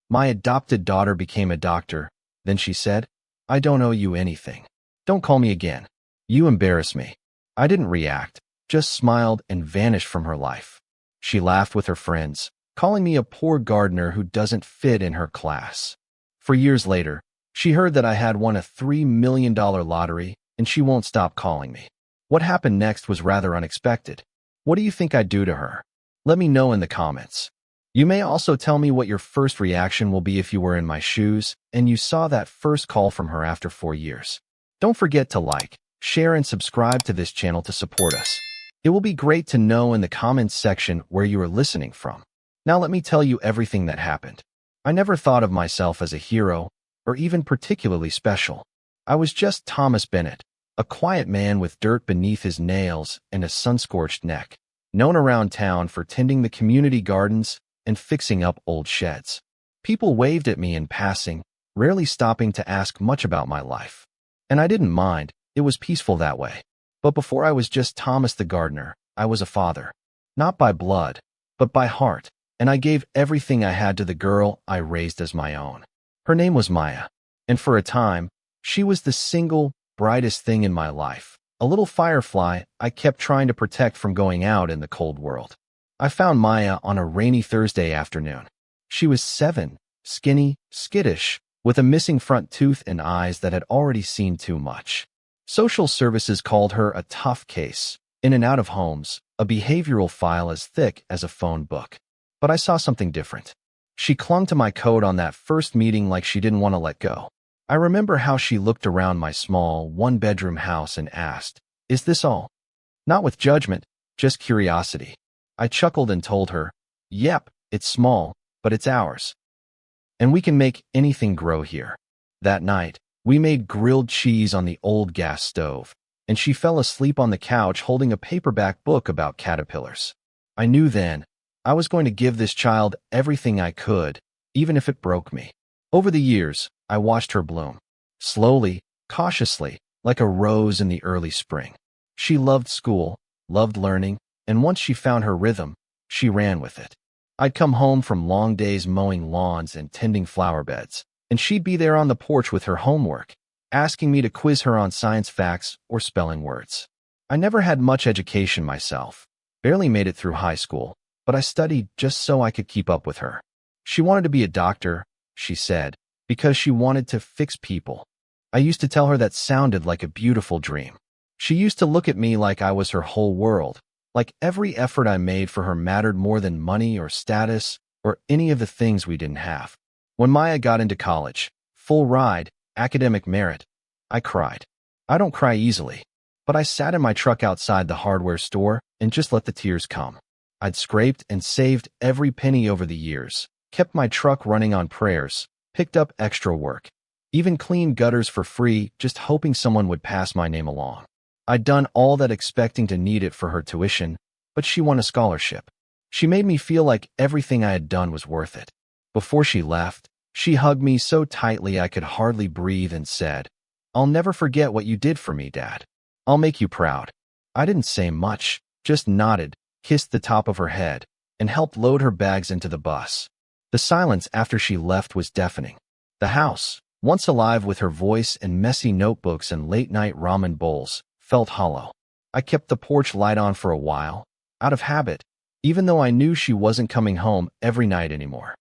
My adopted daughter became a doctor. Then she said, "I don't owe you anything. Don't call me again. You embarrass me." I didn't react, just smiled and vanished from her life. She laughed with her friends, calling me a poor gardener who doesn't fit in her class. For years later, she heard that I had won a $3 million lottery, and she won't stop calling me. What happened next was rather unexpected. What do you think I'd do to her? Let me know in the comments. You may also tell me what your first reaction will be if you were in my shoes and you saw that first call from her after 4 years. Don't forget to like, share, and subscribe to this channel to support us. It will be great to know in the comments section where you are listening from. Now let me tell you everything that happened. I never thought of myself as a hero or even particularly special. I was just Thomas Bennett, a quiet man with dirt beneath his nails and a sun-scorched neck, known around town for tending the community gardens and fixing up old sheds. People waved at me in passing, rarely stopping to ask much about my life. And I didn't mind, it was peaceful that way. But before I was just Thomas the gardener, I was a father. Not by blood, but by heart, and I gave everything I had to the girl I raised as my own. Her name was Maya, and for a time, she was the single, brightest thing in my life, a little firefly I kept trying to protect from going out in the cold world. I found Maya on a rainy Thursday afternoon. She was 7, skinny, skittish, with a missing front tooth and eyes that had already seen too much. Social services called her a tough case, in and out of homes, a behavioral file as thick as a phone book. But I saw something different. She clung to my coat on that first meeting like she didn't want to let go. I remember how she looked around my small, one-bedroom house and asked, "Is this all?" Not with judgment, just curiosity. I chuckled and told her, "Yep, it's small, but it's ours. And we can make anything grow here." That night, we made grilled cheese on the old gas stove, and she fell asleep on the couch holding a paperback book about caterpillars. I knew then I was going to give this child everything I could, even if it broke me. Over the years, I watched her bloom. Slowly, cautiously, like a rose in the early spring. She loved school, loved learning, and once she found her rhythm, she ran with it. I'd come home from long days mowing lawns and tending flower beds, and she'd be there on the porch with her homework, asking me to quiz her on science facts or spelling words. I never had much education myself, barely made it through high school, but I studied just so I could keep up with her. She wanted to be a doctor, she said, because she wanted to fix people. I used to tell her that sounded like a beautiful dream. She used to look at me like I was her whole world, like every effort I made for her mattered more than money or status or any of the things we didn't have. When Maya got into college, full ride, academic merit, I cried. I don't cry easily, but I sat in my truck outside the hardware store and just let the tears come. I'd scraped and saved every penny over the years, kept my truck running on prayers, picked up extra work, even cleaned gutters for free, just hoping someone would pass my name along. I'd done all that expecting to need it for her tuition, but she won a scholarship. She made me feel like everything I had done was worth it. Before she left, she hugged me so tightly I could hardly breathe and said, "I'll never forget what you did for me, Dad. I'll make you proud." I didn't say much, just nodded, kissed the top of her head, and helped load her bags into the bus. The silence after she left was deafening. The house, once alive with her voice and messy notebooks and late-night ramen bowls, felt hollow. I kept the porch light on for a while, out of habit, even though I knew she wasn't coming home every night anymore.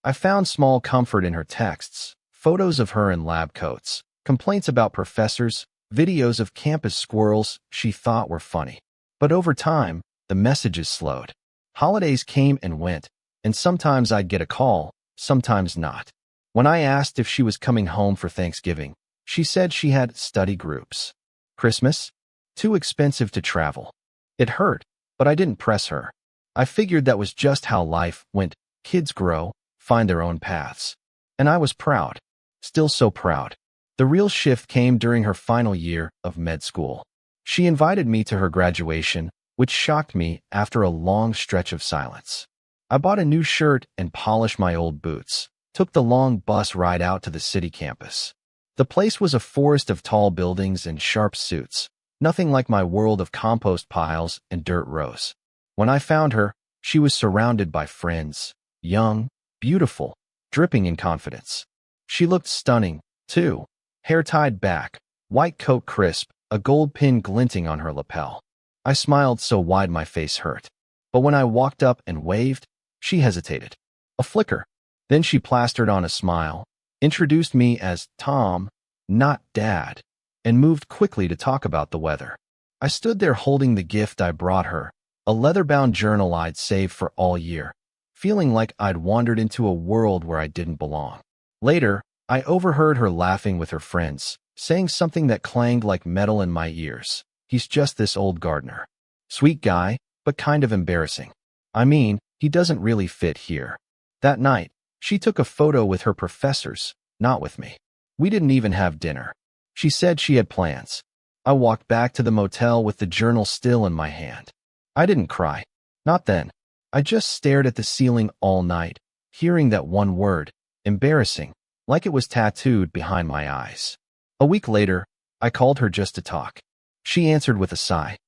I found small comfort in her texts, photos of her in lab coats, complaints about professors, videos of campus squirrels she thought were funny. But over time, the messages slowed. Holidays came and went, and sometimes I'd get a call, sometimes not. When I asked if she was coming home for Thanksgiving, she said she had study groups. Christmas? Too expensive to travel. It hurt, but I didn't press her. I figured that was just how life went. Kids grow, find their own paths. And I was proud. Still so proud. The real shift came during her final year of med school. She invited me to her graduation, which shocked me after a long stretch of silence. I bought a new shirt and polished my old boots, took the long bus ride out to the city campus. The place was a forest of tall buildings and sharp suits, nothing like my world of compost piles and dirt rows. When I found her, she was surrounded by friends, young, beautiful, dripping in confidence. She looked stunning, too. Hair tied back, white coat crisp, a gold pin glinting on her lapel. I smiled so wide my face hurt. But when I walked up and waved, she hesitated. A flicker. Then she plastered on a smile, introduced me as Tom, not Dad, and moved quickly to talk about the weather. I stood there holding the gift I brought her, a leather-bound journal I'd saved for all year, feeling like I'd wandered into a world where I didn't belong. Later, I overheard her laughing with her friends, saying something that clanged like metal in my ears. He's just this old gardener. Sweet guy, but kind of embarrassing. I mean, he doesn't really fit here. That night, she took a photo with her professors, not with me. We didn't even have dinner. She said she had plans. I walked back to the motel with the journal still in my hand. I didn't cry. Not then. I just stared at the ceiling all night, hearing that one word, embarrassing, like it was tattooed behind my eyes. A week later, I called her just to talk. She answered with a sigh.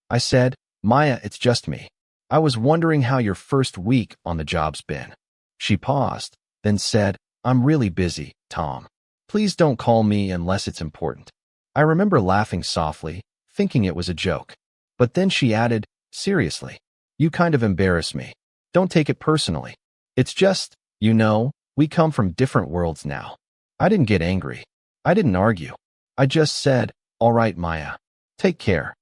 I said, Maya, it's just me. I was wondering how your first week on the job's been. She paused, then said, I'm really busy, Tom. Please don't call me unless it's important. I remember laughing softly, thinking it was a joke. But then she added, seriously, you kind of embarrass me. Don't take it personally. It's just, we come from different worlds now. I didn't get angry. I didn't argue. I just said, all right, Maya, take care.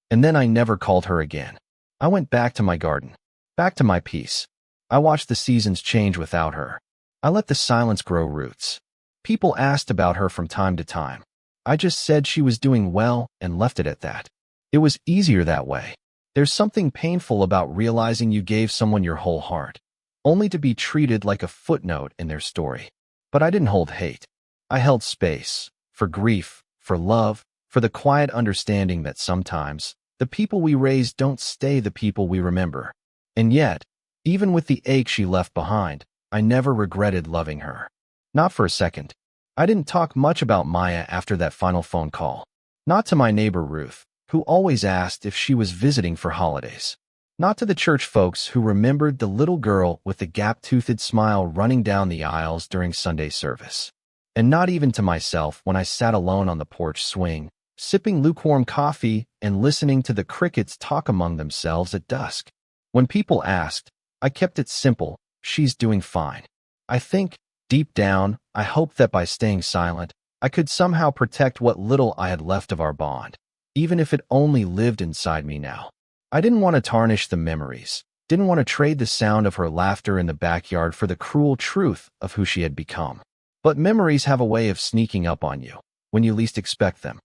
And then I never called her again. I went back to my garden, back to my peace. I watched the seasons change without her. I let the silence grow roots. People asked about her from time to time. I just said she was doing well and left it at that. It was easier that way. There's something painful about realizing you gave someone your whole heart, only to be treated like a footnote in their story. But I didn't hold hate. I held space, for grief, for love, for the quiet understanding that sometimes the people we raise don't stay the people we remember. And yet, even with the ache she left behind, I never regretted loving her. Not for a second. I didn't talk much about Maya after that final phone call. Not to my neighbor Ruth, who always asked if she was visiting for holidays. Not to the church folks who remembered the little girl with the gap-toothed smile running down the aisles during Sunday service. And not even to myself when I sat alone on the porch swing, sipping lukewarm coffee and listening to the crickets talk among themselves at dusk. When people asked, I kept it simple, she's doing fine. I think, deep down, I hoped that by staying silent, I could somehow protect what little I had left of our bond, even if it only lived inside me now. I didn't want to tarnish the memories, didn't want to trade the sound of her laughter in the backyard for the cruel truth of who she had become. But memories have a way of sneaking up on you, when you least expect them.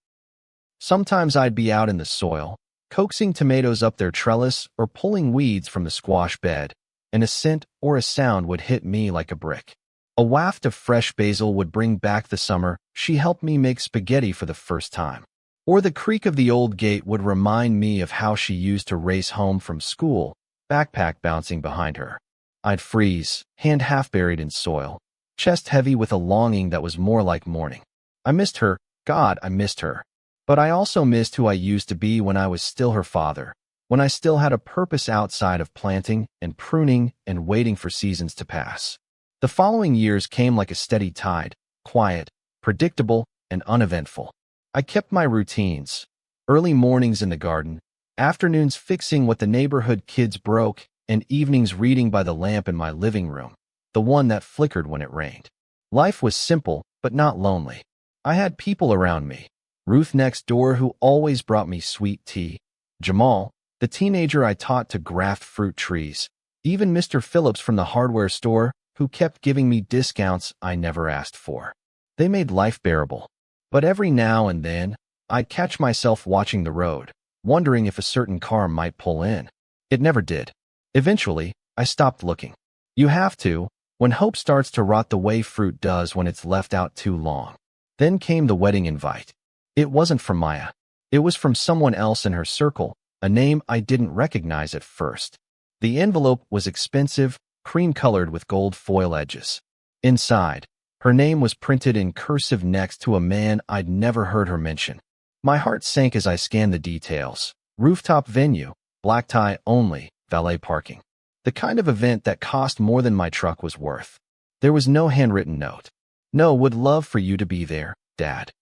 Sometimes I'd be out in the soil, coaxing tomatoes up their trellis or pulling weeds from the squash bed, and a scent or a sound would hit me like a brick. A waft of fresh basil would bring back the summer she helped me make spaghetti for the first time. Or the creak of the old gate would remind me of how she used to race home from school, backpack bouncing behind her. I'd freeze, hand half buried in soil, chest heavy with a longing that was more like mourning. I missed her, God, I missed her. But I also missed who I used to be when I was still her father, when I still had a purpose outside of planting and pruning and waiting for seasons to pass. The following years came like a steady tide, quiet, predictable, and uneventful. I kept my routines, early mornings in the garden, afternoons fixing what the neighborhood kids broke, and evenings reading by the lamp in my living room, the one that flickered when it rained. Life was simple, but not lonely. I had people around me. Ruth next door who always brought me sweet tea, Jamal, the teenager I taught to graft fruit trees, even Mr. Phillips from the hardware store who kept giving me discounts I never asked for. They made life bearable. But every now and then, I'd catch myself watching the road, wondering if a certain car might pull in. It never did. Eventually, I stopped looking. You have to, when hope starts to rot the way fruit does when it's left out too long. Then came the wedding invite. It wasn't from Maya. It was from someone else in her circle, a name I didn't recognize at first. The envelope was expensive, cream-colored with gold foil edges. Inside, her name was printed in cursive next to a man I'd never heard her mention. My heart sank as I scanned the details. Rooftop venue, black tie only, valet parking. The kind of event that cost more than my truck was worth. There was no handwritten note. No, would love for you to be there, Dad.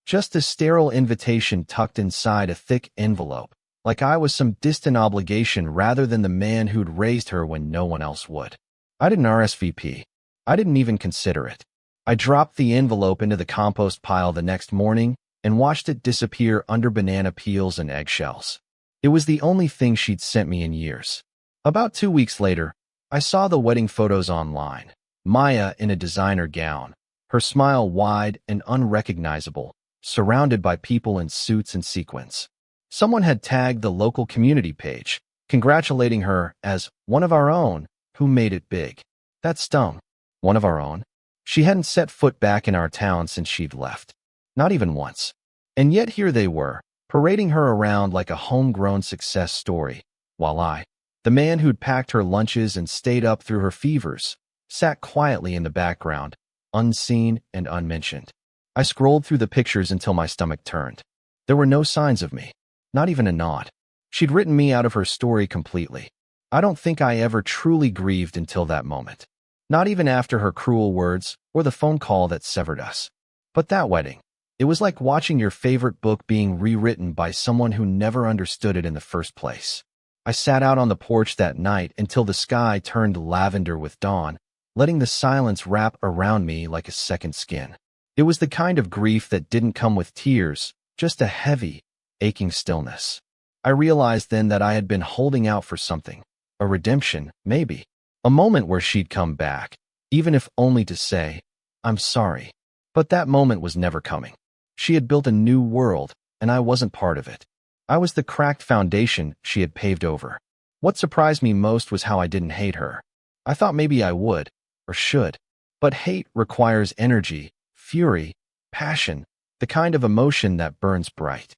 Just a sterile invitation tucked inside a thick envelope, like I was some distant obligation rather than the man who'd raised her when no one else would. I didn't RSVP. I didn't even consider it. I dropped the envelope into the compost pile the next morning and watched it disappear under banana peels and eggshells. It was the only thing she'd sent me in years. About 2 weeks later, I saw the wedding photos online. Maya in a designer gown, her smile wide and unrecognizable, surrounded by people in suits and sequins. Someone had tagged the local community page, congratulating her as one of our own who made it big. That stung. One of our own? She hadn't set foot back in our town since she'd left. Not even once. And yet here they were, parading her around like a homegrown success story, while I, the man who'd packed her lunches and stayed up through her fevers, sat quietly in the background, unseen and unmentioned. I scrolled through the pictures until my stomach turned. There were no signs of me, not even a nod. She'd written me out of her story completely. I don't think I ever truly grieved until that moment. Not even after her cruel words or the phone call that severed us. But that wedding, it was like watching your favorite book being rewritten by someone who never understood it in the first place. I sat out on the porch that night until the sky turned lavender with dawn, letting the silence wrap around me like a second skin. It was the kind of grief that didn't come with tears, just a heavy, aching stillness. I realized then that I had been holding out for something. A redemption, maybe. A moment where she'd come back, even if only to say, I'm sorry. But that moment was never coming. She had built a new world, and I wasn't part of it. I was the cracked foundation she had paved over. What surprised me most was how I didn't hate her. I thought maybe I would, or should. But hate requires energy, fury, passion, the kind of emotion that burns bright.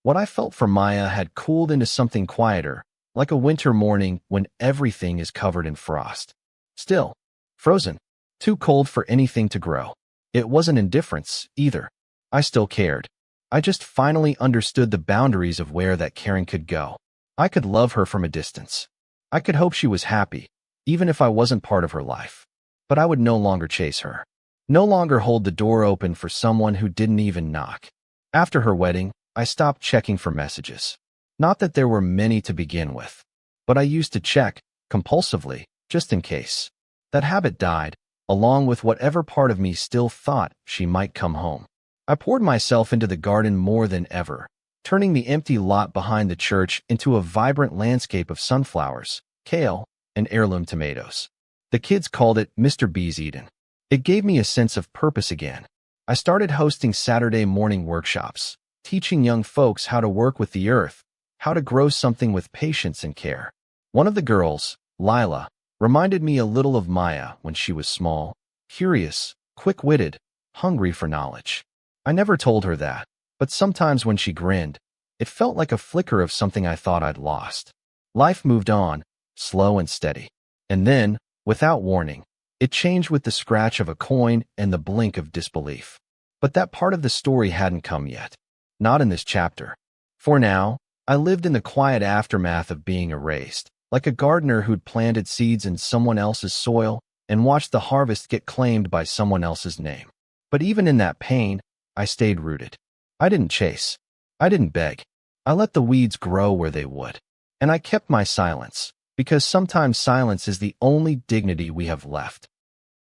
What I felt for Maya had cooled into something quieter, like a winter morning when everything is covered in frost. Still, frozen, too cold for anything to grow. It wasn't indifference, either. I still cared. I just finally understood the boundaries of where that caring could go. I could love her from a distance. I could hope she was happy, even if I wasn't part of her life. But I would no longer chase her. No longer hold the door open for someone who didn't even knock. After her wedding, I stopped checking for messages. Not that there were many to begin with, but I used to check, compulsively, just in case. That habit died, along with whatever part of me still thought she might come home. I poured myself into the garden more than ever, turning the empty lot behind the church into a vibrant landscape of sunflowers, kale, and heirloom tomatoes. The kids called it Mr. B's Eden. It gave me a sense of purpose again. I started hosting Saturday morning workshops, teaching young folks how to work with the earth, how to grow something with patience and care. One of the girls, Lila, reminded me a little of Maya when she was small, curious, quick-witted, hungry for knowledge. I never told her that, but sometimes when she grinned, it felt like a flicker of something I thought I'd lost. Life moved on, slow and steady. And then, without warning, it changed with the scratch of a coin and the blink of disbelief. But that part of the story hadn't come yet. Not in this chapter. For now, I lived in the quiet aftermath of being erased, like a gardener who'd planted seeds in someone else's soil and watched the harvest get claimed by someone else's name. But even in that pain, I stayed rooted. I didn't chase. I didn't beg. I let the weeds grow where they would. And I kept my silence, because sometimes silence is the only dignity we have left.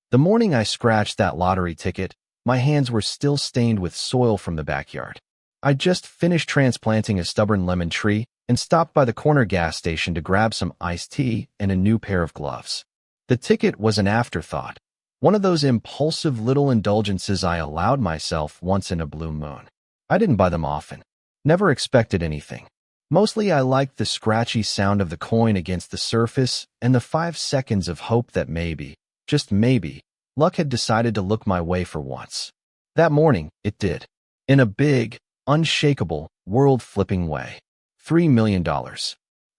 The morning I scratched that lottery ticket, my hands were still stained with soil from the backyard. I just finished transplanting a stubborn lemon tree and stopped by the corner gas station to grab some iced tea and a new pair of gloves. The ticket was an afterthought, one of those impulsive little indulgences I allowed myself once in a blue moon. I didn't buy them often, never expected anything. Mostly I liked the scratchy sound of the coin against the surface and the 5 seconds of hope that maybe, just maybe, luck had decided to look my way for once. That morning, it did. In a big, unshakable, world-flipping way. $3 million.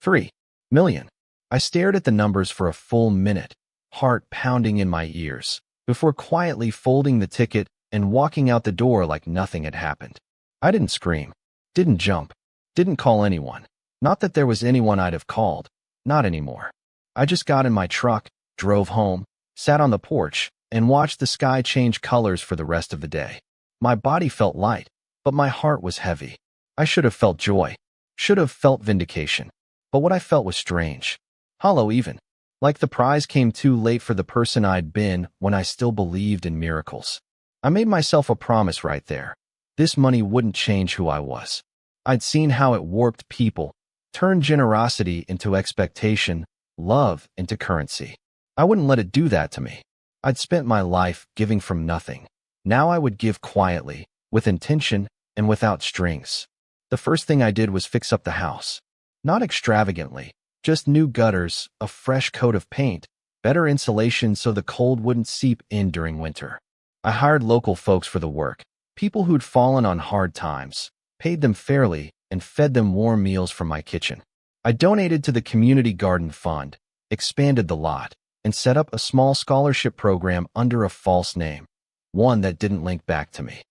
3 million. I stared at the numbers for a full minute, heart pounding in my ears, before quietly folding the ticket and walking out the door like nothing had happened. I didn't scream, didn't jump, didn't call anyone. Not that there was anyone I'd have called, not anymore. I just got in my truck, drove home, sat on the porch, and watched the sky change colors for the rest of the day. My body felt light, but my heart was heavy. I should have felt joy, should have felt vindication. But what I felt was strange, hollow even, like the prize came too late for the person I'd been when I still believed in miracles. I made myself a promise right there. This money wouldn't change who I was. I'd seen how it warped people, turned generosity into expectation, love into currency. I wouldn't let it do that to me. I'd spent my life giving from nothing. Now I would give quietly, with intention, and without strings. The first thing I did was fix up the house. Not extravagantly, just new gutters, a fresh coat of paint, better insulation so the cold wouldn't seep in during winter. I hired local folks for the work, people who'd fallen on hard times, paid them fairly, and fed them warm meals from my kitchen. I donated to the community garden fund, expanded the lot, and set up a small scholarship program under a false name, one that didn't link back to me.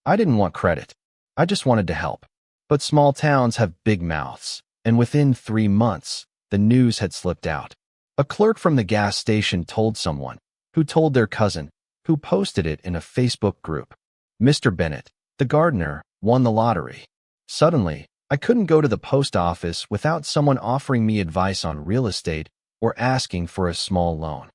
I didn't want credit. I just wanted to help. But small towns have big mouths, and within 3 months, the news had slipped out. A clerk from the gas station told someone, who told their cousin, who posted it in a Facebook group. Mr. Bennett, the gardener, won the lottery. Suddenly, I couldn't go to the post office without someone offering me advice on real estate or asking for a small loan.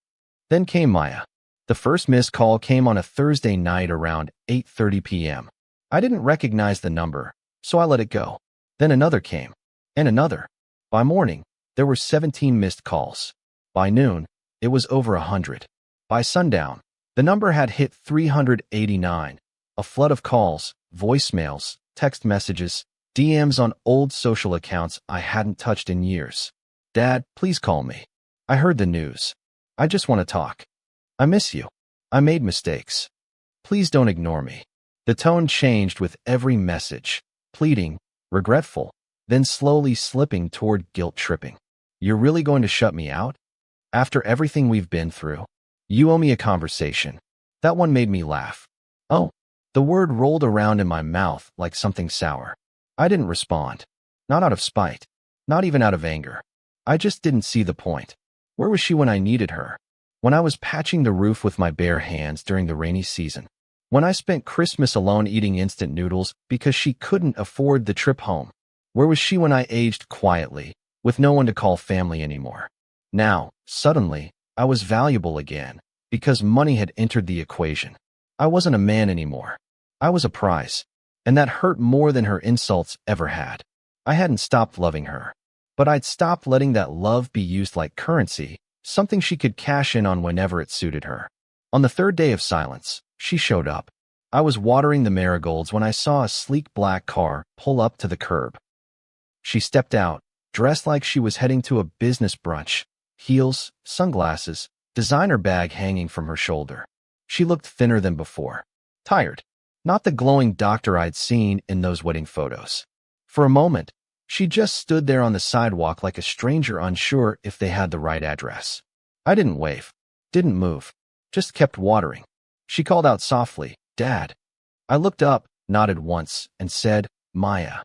Then came Maya. The first missed call came on a Thursday night around 8:30 p.m. I didn't recognize the number, so I let it go. Then another came, and another. By morning, there were 17 missed calls. By noon, it was over 100. By sundown, the number had hit 389. A flood of calls, voicemails, text messages, DMs on old social accounts I hadn't touched in years. Dad, please call me. I heard the news. I just want to talk. I miss you. I made mistakes. Please don't ignore me. The tone changed with every message, pleading, regretful, then slowly slipping toward guilt-tripping. You're really going to shut me out? After everything we've been through? You owe me a conversation. That one made me laugh. Oh, the word rolled around in my mouth like something sour. I didn't respond. Not out of spite. Not even out of anger. I just didn't see the point. Where was she when I needed her? When I was patching the roof with my bare hands during the rainy season. When I spent Christmas alone eating instant noodles because she couldn't afford the trip home. Where was she when I aged quietly, with no one to call family anymore? Now, suddenly, I was valuable again, because money had entered the equation. I wasn't a man anymore. I was a prize, and that hurt more than her insults ever had. I hadn't stopped loving her, but I'd stopped letting that love be used like currency, something she could cash in on whenever it suited her. On the third day of silence, she showed up. I was watering the marigolds when I saw a sleek black car pull up to the curb. She stepped out, dressed like she was heading to a business brunch, heels, sunglasses, designer bag hanging from her shoulder. She looked thinner than before. Tired. Not the glowing doctor I'd seen in those wedding photos. For a moment, she just stood there on the sidewalk like a stranger unsure if they had the right address. I didn't wave, didn't move, just kept watering. She called out softly, "Dad." I looked up, nodded once, and said, "Maya."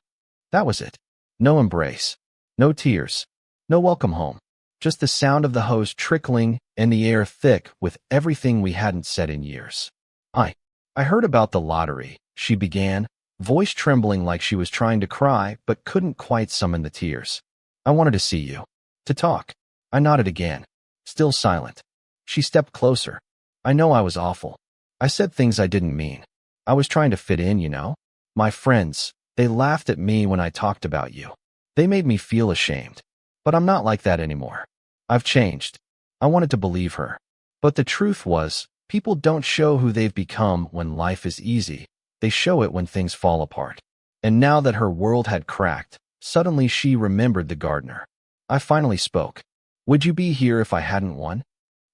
That was it. No embrace, no tears, no welcome home. Just the sound of the hose trickling and the air thick with everything we hadn't said in years. I heard about the lottery, she began, voice trembling like she was trying to cry but couldn't quite summon the tears. I wanted to see you. To talk. I nodded again. Still silent. She stepped closer. I know I was awful. I said things I didn't mean. I was trying to fit in, you know? My friends, they laughed at me when I talked about you. They made me feel ashamed. But I'm not like that anymore. I've changed. I wanted to believe her. But the truth was, people don't show who they've become when life is easy. They show it when things fall apart. And now that her world had cracked, suddenly she remembered the gardener. I finally spoke. Would you be here if I hadn't won?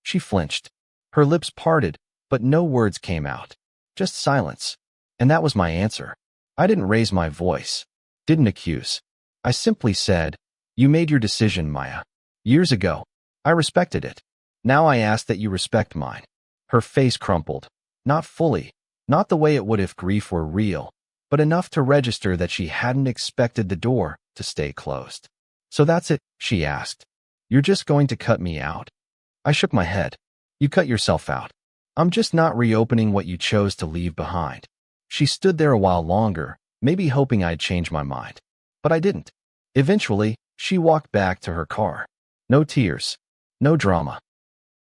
She flinched. Her lips parted, but no words came out. Just silence. And that was my answer. I didn't raise my voice. Didn't accuse. I simply said, you made your decision, Maya. Years ago. I respected it. Now I ask that you respect mine. Her face crumpled. Not fully. Not the way it would if grief were real, but enough to register that she hadn't expected the door to stay closed. So that's it, she asked. You're just going to cut me out? I shook my head. You cut yourself out. I'm just not reopening what you chose to leave behind. She stood there a while longer, maybe hoping I'd change my mind. But I didn't. Eventually, she walked back to her car. No tears. No drama.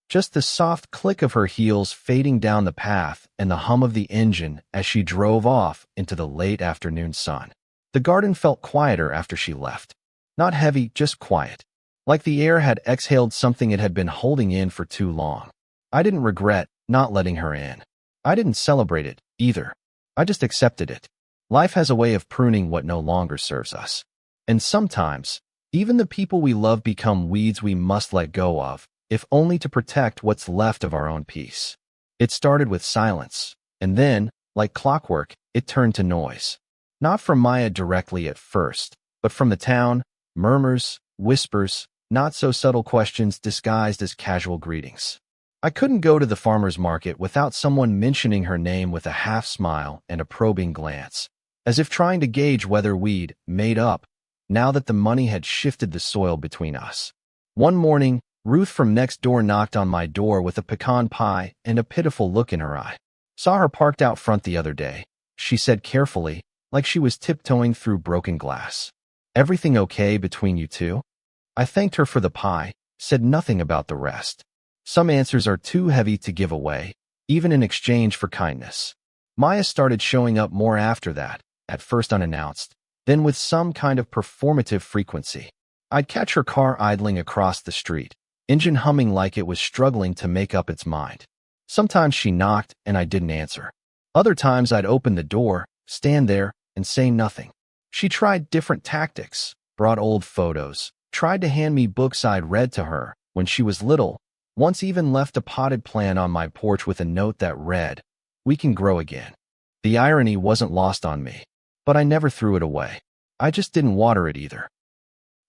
Just the soft click of her heels fading down the path and the hum of the engine as she drove off into the late afternoon sun. The garden felt quieter after she left. Not heavy, just quiet. Like the air had exhaled something it had been holding in for too long. I didn't regret not letting her in. I didn't celebrate it, either. I just accepted it. Life has a way of pruning what no longer serves us. And sometimes, even the people we love become weeds we must let go of, if only to protect what's left of our own peace. It started with silence, and then, like clockwork, it turned to noise. Not from Maya directly at first, but from the town, murmurs, whispers, not-so-subtle questions disguised as casual greetings. I couldn't go to the farmer's market without someone mentioning her name with a half-smile and a probing glance, as if trying to gauge whether we'd made up, now that the money had shifted the soil between us. One morning, Ruth from next door knocked on my door with a pecan pie and a pitiful look in her eye. Saw her parked out front the other day, she said carefully, like she was tiptoeing through broken glass. Everything okay between you two? I thanked her for the pie, said nothing about the rest. Some answers are too heavy to give away, even in exchange for kindness. Maya started showing up more after that, at first unannounced, then with some kind of performative frequency. I'd catch her car idling across the street, engine humming like it was struggling to make up its mind. Sometimes she knocked and I didn't answer. Other times I'd open the door, stand there, and say nothing. She tried different tactics, brought old photos, tried to hand me books I'd read to her when she was little, once even left a potted plant on my porch with a note that read, "We can grow again." The irony wasn't lost on me, but I never threw it away. I just didn't water it either.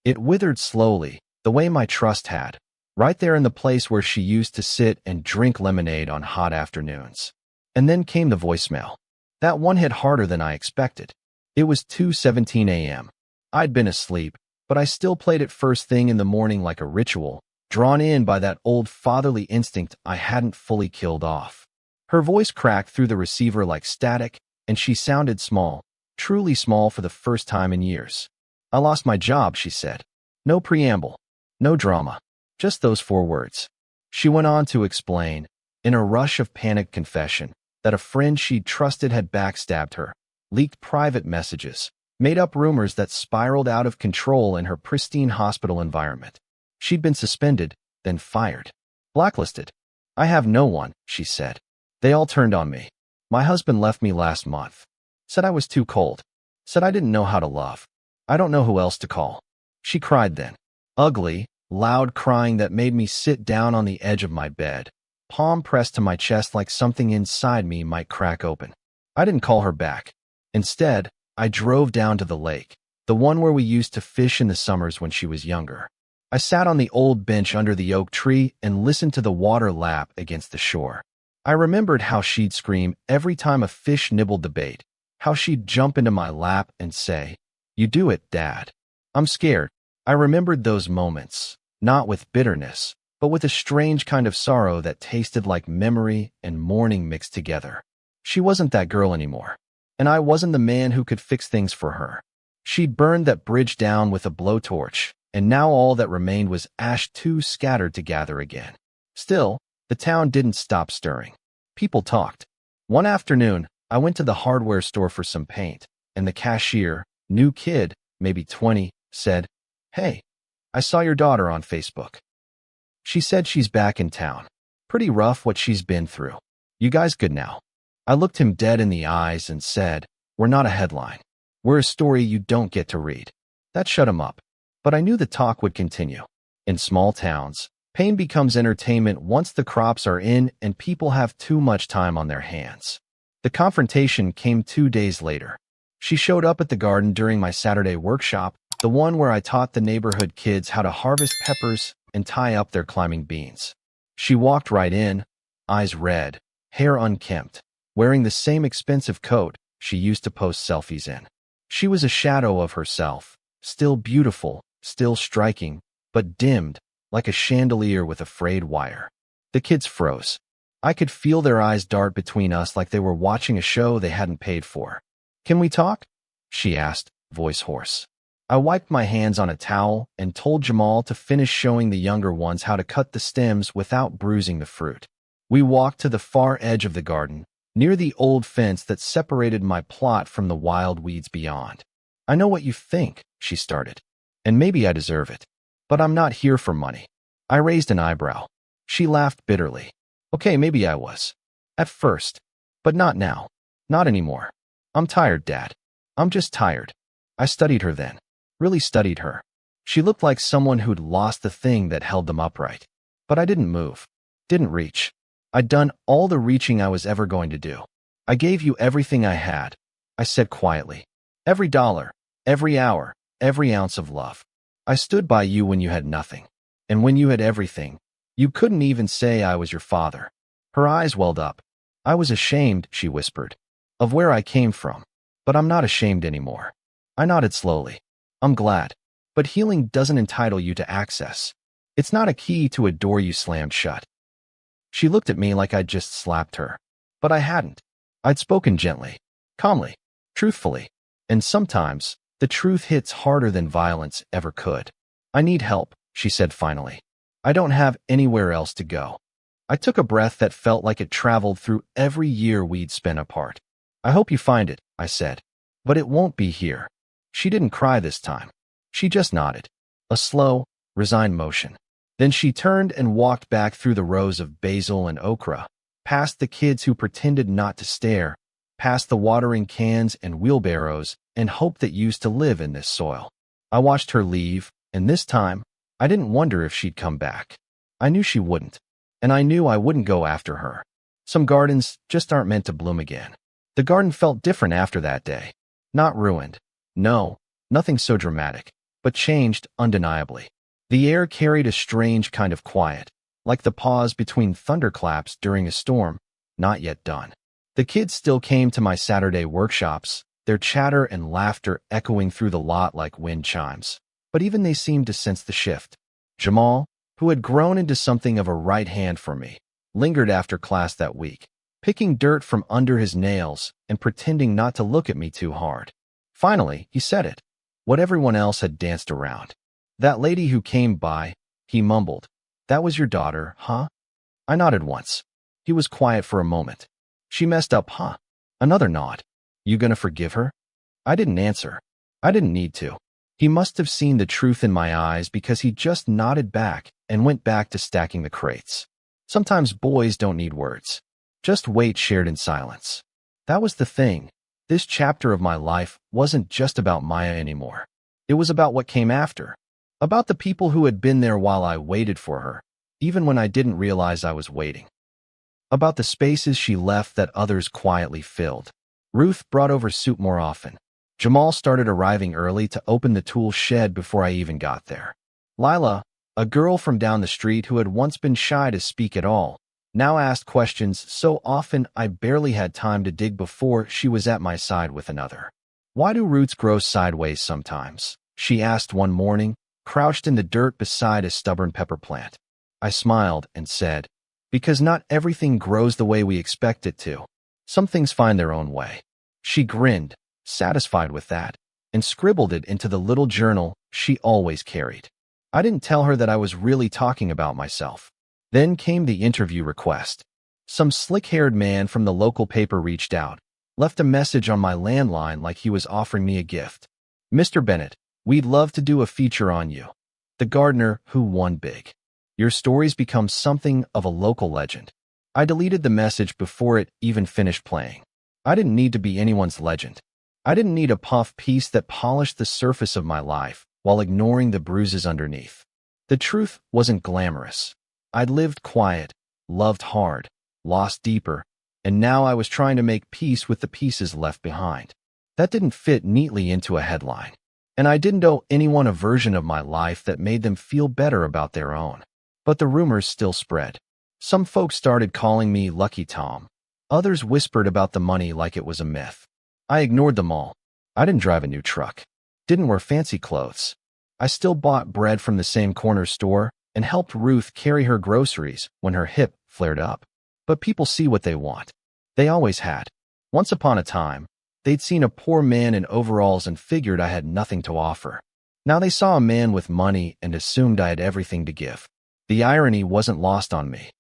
It withered slowly, the way my trust had, right there in the place where she used to sit and drink lemonade on hot afternoons. And then came the voicemail. That one hit harder than I expected. It was 2:17 a.m. I'd been asleep, but I still played it first thing in the morning like a ritual, drawn in by that old fatherly instinct I hadn't fully killed off. Her voice cracked through the receiver like static, and she sounded small, truly small for the first time in years. "I lost my job," she said. No preamble, no drama, just those 4 words. She went on to explain, in a rush of panicked confession, that a friend she'd trusted had backstabbed her, leaked private messages, made up rumors that spiraled out of control in her pristine hospital environment. She'd been suspended, then fired, blacklisted. "I have no one," she said. "They all turned on me. My husband left me last month. Said I was too cold. Said I didn't know how to love. I don't know who else to call." She cried then. Ugly, loud crying that made me sit down on the edge of my bed, palm pressed to my chest like something inside me might crack open. I didn't call her back. Instead, I drove down to the lake, the one where we used to fish in the summers when she was younger. I sat on the old bench under the oak tree and listened to the water lap against the shore. I remembered how she'd scream every time a fish nibbled the bait, how she'd jump into my lap and say, "You do it, Dad." I'm scared. I remembered those moments, not with bitterness, but with a strange kind of sorrow that tasted like memory and mourning mixed together. She wasn't that girl anymore, and I wasn't the man who could fix things for her. She'd burned that bridge down with a blowtorch, and now all that remained was ash too scattered to gather again. Still, the town didn't stop stirring. People talked. One afternoon, I went to the hardware store for some paint, and the cashier, new kid, maybe 20, said, "Hey, I saw your daughter on Facebook. She said she's back in town. Pretty rough what she's been through. You guys good now?" I looked him dead in the eyes and said, "We're not a headline. We're a story you don't get to read." That shut him up. But I knew the talk would continue. In small towns, pain becomes entertainment once the crops are in and people have too much time on their hands. The confrontation came 2 days later. She showed up at the garden during my Saturday workshop, the one where I taught the neighborhood kids how to harvest peppers and tie up their climbing beans. She walked right in, eyes red, hair unkempt, wearing the same expensive coat she used to post selfies in. She was a shadow of herself, still beautiful, still striking, but dimmed, like a chandelier with a frayed wire. The kids froze. I could feel their eyes dart between us like they were watching a show they hadn't paid for. "Can we talk?" she asked, voice hoarse. I wiped my hands on a towel and told Jamal to finish showing the younger ones how to cut the stems without bruising the fruit. We walked to the far edge of the garden, near the old fence that separated my plot from the wild weeds beyond. "I know what you think," she started, "and maybe I deserve it. But I'm not here for money." I raised an eyebrow. She laughed bitterly. "Okay, maybe I was. At first. But not now. Not anymore. I'm tired, Dad. I'm just tired." I studied her then. Really studied her. She looked like someone who'd lost the thing that held them upright. But I didn't move. Didn't reach. I'd done all the reaching I was ever going to do. "I gave you everything I had," I said quietly. "Every dollar, every hour, every ounce of love. I stood by you when you had nothing. And when you had everything, you couldn't even say I was your father." Her eyes welled up. "I was ashamed," she whispered, "of where I came from. But I'm not ashamed anymore." I nodded slowly. "I'm glad. But healing doesn't entitle you to access. It's not a key to a door you slammed shut." She looked at me like I'd just slapped her. But I hadn't. I'd spoken gently, calmly, truthfully. And sometimes, the truth hits harder than violence ever could. "I need help," she said finally. "I don't have anywhere else to go." I took a breath that felt like it traveled through every year we'd spent apart. "I hope you find it," I said. "But it won't be here." She didn't cry this time. She just nodded. A slow, resigned motion. Then she turned and walked back through the rows of basil and okra, past the kids who pretended not to stare, past the watering cans and wheelbarrows and hope that used to live in this soil. I watched her leave, and this time, I didn't wonder if she'd come back. I knew she wouldn't, and I knew I wouldn't go after her. Some gardens just aren't meant to bloom again. The garden felt different after that day. Not ruined. No, nothing so dramatic, but changed undeniably. The air carried a strange kind of quiet, like the pause between thunderclaps during a storm, not yet done. The kids still came to my Saturday workshops, their chatter and laughter echoing through the lot like wind chimes. But even they seemed to sense the shift. Jamal, who had grown into something of a right hand for me, lingered after class that week, picking dirt from under his nails and pretending not to look at me too hard. Finally, he said it, what everyone else had danced around. "That lady who came by," he mumbled. "That was your daughter, huh?" I nodded once. He was quiet for a moment. "She messed up, huh?" Another nod. "You gonna forgive her?" I didn't answer. I didn't need to. He must have seen the truth in my eyes because he just nodded back and went back to stacking the crates. Sometimes boys don't need words. Just weight shared in silence. That was the thing. This chapter of my life wasn't just about Maya anymore. It was about what came after. About the people who had been there while I waited for her, even when I didn't realize I was waiting. About the spaces she left that others quietly filled. Ruth brought over soup more often. Jamal started arriving early to open the tool shed before I even got there. Lila, a girl from down the street who had once been shy to speak at all, now asked questions so often I barely had time to dig before she was at my side with another. "Why do roots grow sideways sometimes?" she asked one morning, crouched in the dirt beside a stubborn pepper plant. I smiled and said, "Because not everything grows the way we expect it to. Some things find their own way." She grinned, satisfied with that, and scribbled it into the little journal she always carried. I didn't tell her that I was really talking about myself. Then came the interview request. Some slick-haired man from the local paper reached out, left a message on my landline like he was offering me a gift. "Mr. Bennett, we'd love to do a feature on you. The gardener who won big. Your story's become something of a local legend." I deleted the message before it even finished playing. I didn't need to be anyone's legend. I didn't need a puff piece that polished the surface of my life while ignoring the bruises underneath. The truth wasn't glamorous. I'd lived quiet, loved hard, lost deeper, and now I was trying to make peace with the pieces left behind. That didn't fit neatly into a headline. And I didn't owe anyone a version of my life that made them feel better about their own. But the rumors still spread. Some folks started calling me Lucky Tom. Others whispered about the money like it was a myth. I ignored them all. I didn't drive a new truck. Didn't wear fancy clothes. I still bought bread from the same corner store, and helped Ruth carry her groceries when her hip flared up. But people see what they want. They always had. Once upon a time, they'd seen a poor man in overalls and figured I had nothing to offer. Now they saw a man with money and assumed I had everything to give. The irony wasn't lost on me.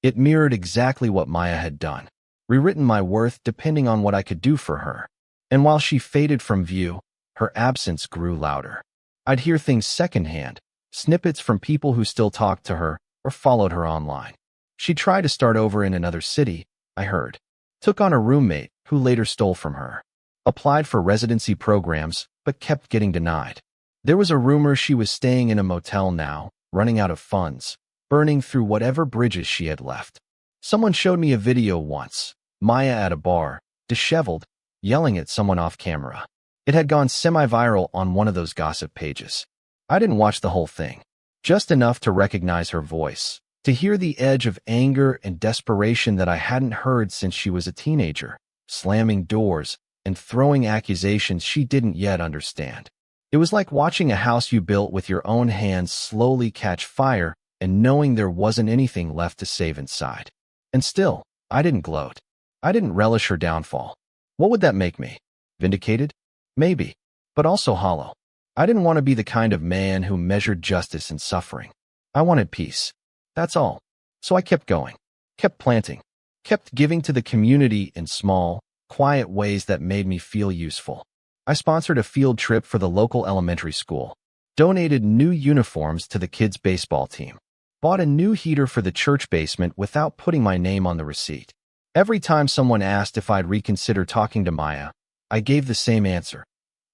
It mirrored exactly what Maya had done, rewritten my worth depending on what I could do for her. And while she faded from view, her absence grew louder. I'd hear things secondhand, snippets from people who still talked to her or followed her online. She tried to start over in another city, I heard. Took on a roommate who later stole from her. Applied for residency programs, but kept getting denied. There was a rumor she was staying in a motel now, running out of funds, burning through whatever bridges she had left. Someone showed me a video once, Maya at a bar, disheveled, yelling at someone off camera. It had gone semi-viral on one of those gossip pages. I didn't watch the whole thing, just enough to recognize her voice, to hear the edge of anger and desperation that I hadn't heard since she was a teenager, slamming doors and throwing accusations she didn't yet understand. It was like watching a house you built with your own hands slowly catch fire and knowing there wasn't anything left to save inside. And still, I didn't gloat. I didn't relish her downfall. What would that make me? Vindicated? Maybe, but also hollow. I didn't want to be the kind of man who measured justice in suffering. I wanted peace. That's all. So I kept going, kept planting, kept giving to the community in small, quiet ways that made me feel useful. I sponsored a field trip for the local elementary school, donated new uniforms to the kids' baseball team, bought a new heater for the church basement without putting my name on the receipt. Every time someone asked if I'd reconsider talking to Maya, I gave the same answer.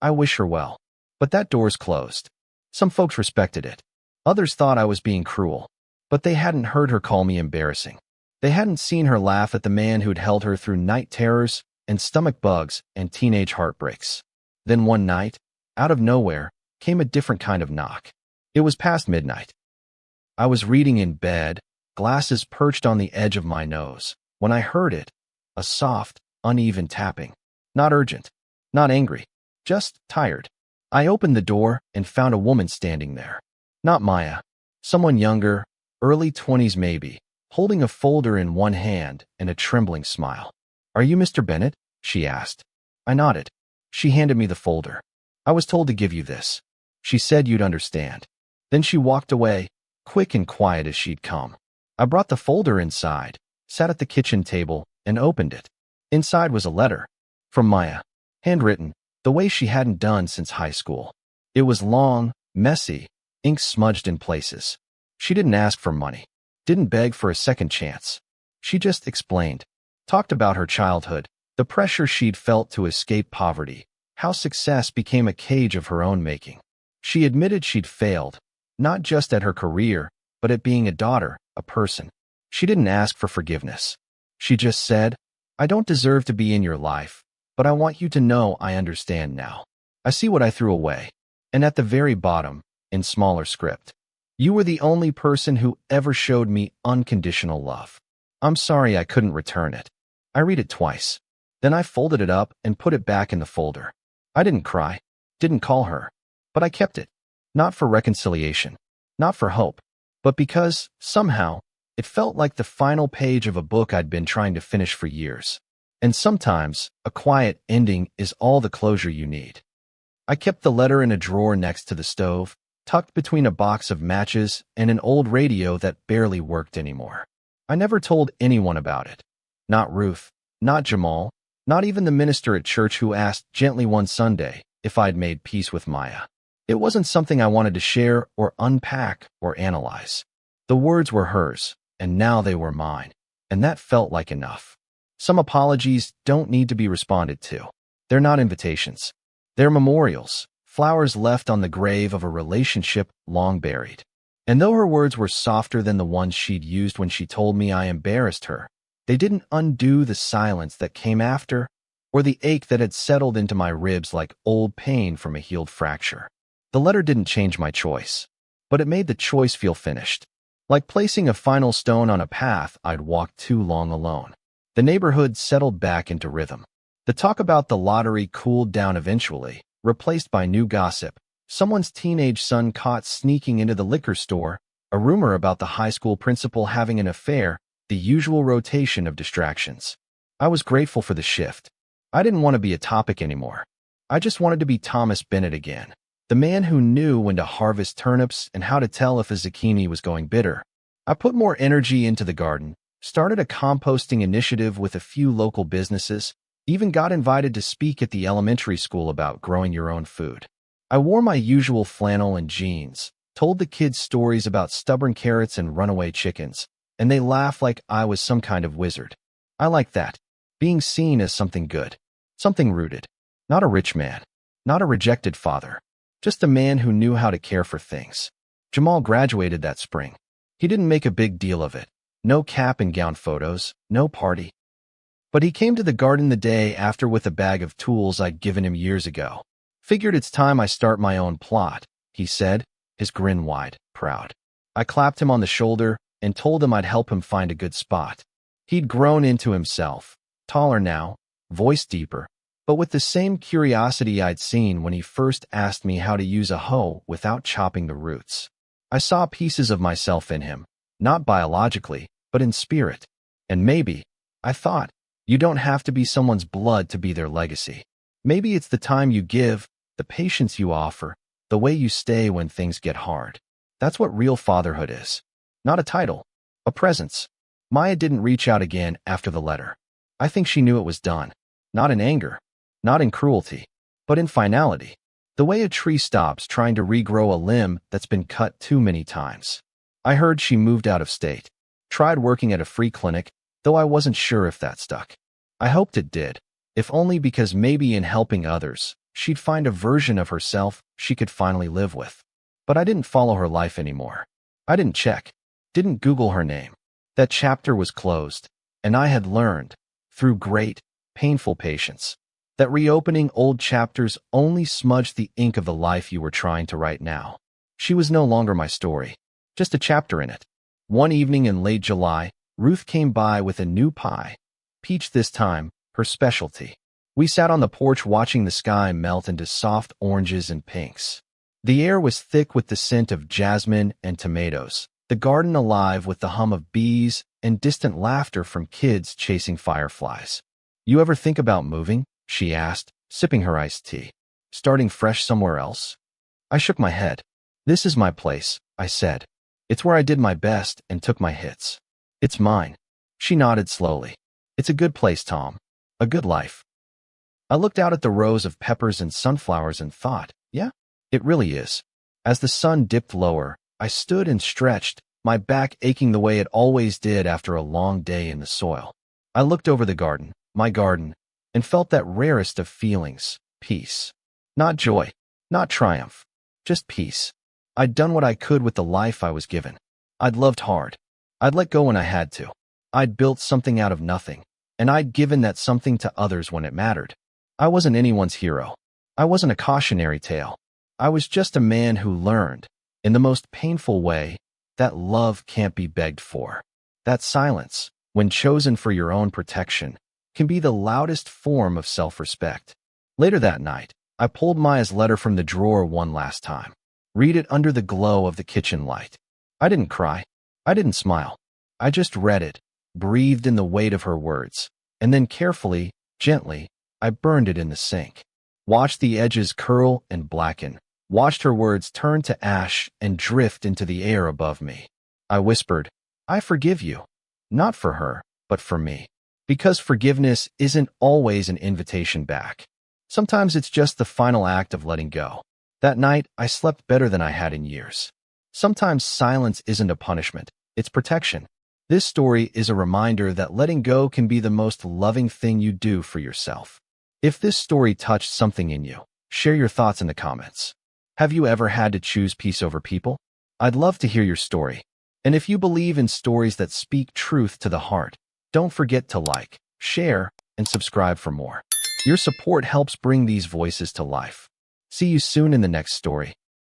I wish her well. But that door's closed. Some folks respected it. Others thought I was being cruel. But they hadn't heard her call me embarrassing. They hadn't seen her laugh at the man who'd held her through night terrors and stomach bugs and teenage heartbreaks. Then one night, out of nowhere, came a different kind of knock. It was past midnight. I was reading in bed, glasses perched on the edge of my nose, when I heard it, a soft, uneven tapping. Not urgent, not angry, just tired. I opened the door and found a woman standing there. Not Maya. Someone younger, early 20s maybe, holding a folder in one hand and a trembling smile. "Are you Mr. Bennett?" she asked. I nodded. She handed me the folder. "I was told to give you this. She said you'd understand." Then she walked away, quick and quiet as she'd come. I brought the folder inside, sat at the kitchen table, and opened it. Inside was a letter. From Maya. Handwritten, the way she hadn't done since high school. It was long, messy, ink smudged in places. She didn't ask for money. Didn't beg for a second chance. She just explained. Talked about her childhood, the pressure she'd felt to escape poverty, how success became a cage of her own making. She admitted she'd failed, not just at her career, but at being a daughter, a person. She didn't ask for forgiveness. She just said, "I don't deserve to be in your life, but I want you to know I understand now. I see what I threw away." And at the very bottom, in smaller script, "You were the only person who ever showed me unconditional love. I'm sorry I couldn't return it." I read it twice. Then I folded it up and put it back in the folder. I didn't cry, didn't call her, but I kept it. Not for reconciliation, not for hope, but because, somehow, it felt like the final page of a book I'd been trying to finish for years. And sometimes, a quiet ending is all the closure you need. I kept the letter in a drawer next to the stove, tucked between a box of matches and an old radio that barely worked anymore. I never told anyone about it. Not Ruth, not Jamal, not even the minister at church who asked gently one Sunday if I'd made peace with Maya. It wasn't something I wanted to share or unpack or analyze. The words were hers, and now they were mine, and that felt like enough. Some apologies don't need to be responded to. They're not invitations. They're memorials, flowers left on the grave of a relationship long buried. And though her words were softer than the ones she'd used when she told me I embarrassed her, they didn't undo the silence that came after, or the ache that had settled into my ribs like old pain from a healed fracture. The letter didn't change my choice, but it made the choice feel finished, like placing a final stone on a path I'd walked too long alone. The neighborhood settled back into rhythm. The talk about the lottery cooled down eventually, replaced by new gossip. Someone's teenage son caught sneaking into the liquor store, a rumor about the high school principal having an affair, the usual rotation of distractions. I was grateful for the shift. I didn't want to be a topic anymore. I just wanted to be Thomas Bennett again, the man who knew when to harvest turnips and how to tell if a zucchini was going bitter. I put more energy into the garden, started a composting initiative with a few local businesses, even got invited to speak at the elementary school about growing your own food. I wore my usual flannel and jeans, told the kids stories about stubborn carrots and runaway chickens, and they laughed like I was some kind of wizard. I liked that, being seen as something good, something rooted. Not a rich man, not a rejected father, just a man who knew how to care for things. Jamal graduated that spring. He didn't make a big deal of it. No cap and gown photos, no party. But he came to the garden the day after with a bag of tools I'd given him years ago. Figured it's time I start my own plot, he said, his grin wide, proud. I clapped him on the shoulder and told him I'd help him find a good spot. He'd grown into himself, taller now, voice deeper, but with the same curiosity I'd seen when he first asked me how to use a hoe without chopping the roots. I saw pieces of myself in him, not biologically, but in spirit. And maybe, I thought, you don't have to be someone's blood to be their legacy. Maybe it's the time you give, the patience you offer, the way you stay when things get hard. That's what real fatherhood is. Not a title, a presence. Maya didn't reach out again after the letter. I think she knew it was done. Not in anger, not in cruelty, but in finality. The way a tree stops trying to regrow a limb that's been cut too many times. I heard she moved out of state. Tried working at a free clinic, though I wasn't sure if that stuck. I hoped it did, if only because maybe in helping others, she'd find a version of herself she could finally live with. But I didn't follow her life anymore. I didn't check, didn't Google her name. That chapter was closed, and I had learned, through great, painful patience, that reopening old chapters only smudged the ink of the life you were trying to write now. She was no longer my story, just a chapter in it. One evening in late July, Ruth came by with a new pie. Peach this time, her specialty. We sat on the porch watching the sky melt into soft oranges and pinks. The air was thick with the scent of jasmine and tomatoes, the garden alive with the hum of bees and distant laughter from kids chasing fireflies. You ever think about moving? She asked, sipping her iced tea. Starting fresh somewhere else? I shook my head. This is my place, I said. It's where I did my best and took my hits. It's mine. She nodded slowly. It's a good place, Tom. A good life. I looked out at the rows of peppers and sunflowers and thought, yeah, it really is. As the sun dipped lower, I stood and stretched, my back aching the way it always did after a long day in the soil. I looked over the garden, my garden, and felt that rarest of feelings, peace. Not joy, not triumph, just peace. I'd done what I could with the life I was given. I'd loved hard. I'd let go when I had to. I'd built something out of nothing, and I'd given that something to others when it mattered. I wasn't anyone's hero. I wasn't a cautionary tale. I was just a man who learned, in the most painful way, that love can't be begged for. That silence, when chosen for your own protection, can be the loudest form of self-respect. Later that night, I pulled Maya's letter from the drawer one last time. Read it under the glow of the kitchen light. I didn't cry. I didn't smile. I just read it, breathed in the weight of her words, and then carefully, gently, I burned it in the sink. Watched the edges curl and blacken. Watched her words turn to ash and drift into the air above me. I whispered, I forgive you. Not for her, but for me. Because forgiveness isn't always an invitation back. Sometimes it's just the final act of letting go. That night, I slept better than I had in years. Sometimes silence isn't a punishment, it's protection. This story is a reminder that letting go can be the most loving thing you do for yourself. If this story touched something in you, share your thoughts in the comments. Have you ever had to choose peace over people? I'd love to hear your story. And if you believe in stories that speak truth to the heart, don't forget to like, share, and subscribe for more. Your support helps bring these voices to life. See you soon in the next story.